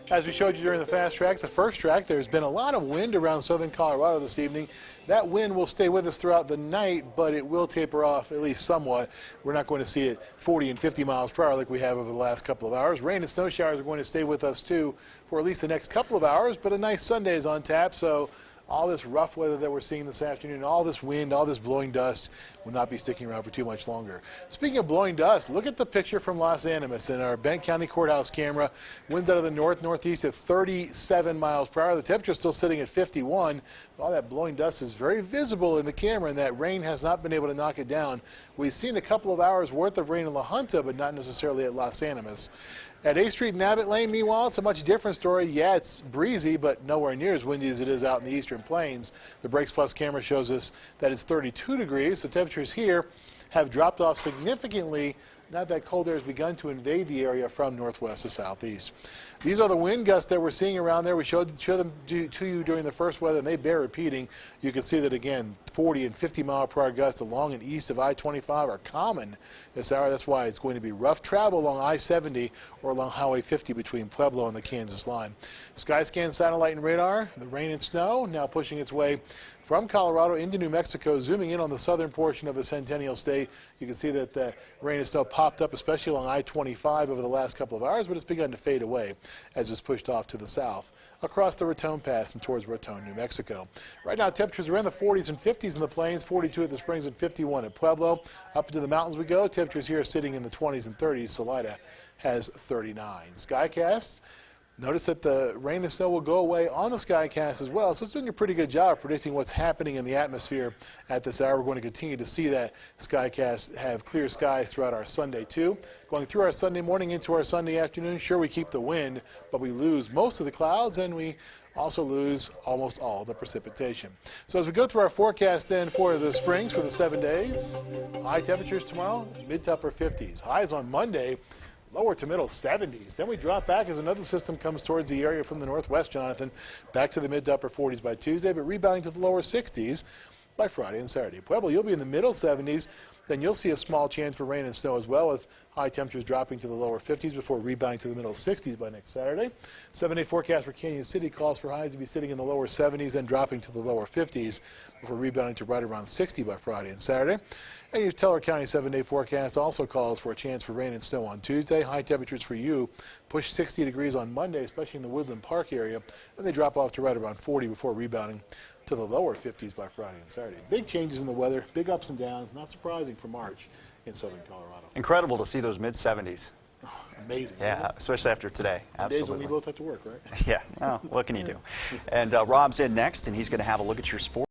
As we showed you during the fast track, the first track, there's been a lot of wind around southern Colorado this evening. That wind will stay with us throughout the night, but it will taper off at least somewhat. We're not going to see it 40 and 50 miles per hour like we have over the last couple of hours. Rain and snow showers are going to stay with us too for at least the next couple of hours, but a nice Sunday is on tap, so all this rough weather that we're seeing this afternoon, all this wind, all this blowing dust will not be sticking around for too much longer. Speaking of blowing dust, look at the picture from Los Animas in our Bent County Courthouse camera. Winds out of the north-northeast at 37 miles per hour. The temperature is still sitting at 51. All that blowing dust is very visible in the camera, and that rain has not been able to knock it down. We've seen a couple of hours worth of rain in La Junta, but not necessarily at Los Animas. At 8th Street and Abbott Lane, meanwhile, it's a much different story. Yeah, it's breezy, but nowhere near as windy as it is out in the eastern plains. The Brakes Plus camera shows us that it's 32 degrees. The temperatures here have dropped off significantly. Now that cold air has begun to invade the area from northwest to southeast. These are the wind gusts that we're seeing around there. We showed them to you during the first weather, and they bear repeating. You can see that again, 40 and 50 mile per hour gusts along and east of I-25 are common this hour. That's why it's going to be rough travel along I-70 or along Highway 50 between Pueblo and the Kansas line. Skyscan satellite and radar, the rain and snow now pushing its way from Colorado into New Mexico, zooming in on the southern portion of the Centennial State. You can see that the rain and snow popped up, especially along I-25 over the last couple of hours, but it's begun to fade away as it's pushed off to the south across the Raton Pass and towards Raton, New Mexico. Right now, temperatures are in the 40s and 50s in the plains, 42 at the Springs and 51 at Pueblo. Up into the mountains we go. Temperatures here are sitting in the 20s and 30s. Salida has 39. Skycast. Notice that the rain and snow will go away on the Skycast as well, so it's doing a pretty good job of predicting what's happening in the atmosphere at this hour. We're going to continue to see that Skycast have clear skies throughout our Sunday too. Going through our Sunday morning into our Sunday afternoon, sure, we keep the wind, but we lose most of the clouds, and we also lose almost all the precipitation. So as we go through our forecast then for the Springs for the 7 days, high temperatures tomorrow, mid to upper 50s. Highs on Monday, lower to middle 70s. Then we drop back as another system comes towards the area from the northwest, Jonathan, back to the mid to upper 40s by Tuesday, but rebounding to the lower 60s by Friday and Saturday. Pueblo, you'll be in the middle 70s. Then you'll see a small chance for rain and snow as well, with high temperatures dropping to the lower 50s before rebounding to the middle 60s by next Saturday. 7-day forecast for Canyon City calls for highs to be sitting in the lower 70s, then dropping to the lower 50s before rebounding to right around 60 by Friday and Saturday. And your Teller County 7-day forecast also calls for a chance for rain and snow on Tuesday. High temperatures for you push 60 degrees on Monday, especially in the Woodland Park area, and they drop off to right around 40 before rebounding to the lower 50s by Friday and Saturday. Big changes in the weather, big ups and downs, not surprising for March in southern Colorado. Incredible to see those mid-70s. Oh, amazing. Yeah, especially after today. Absolutely. Days when we both have to work, right? Yeah, well, what can you do? And Rob's in next, and he's going to have a look at your sport.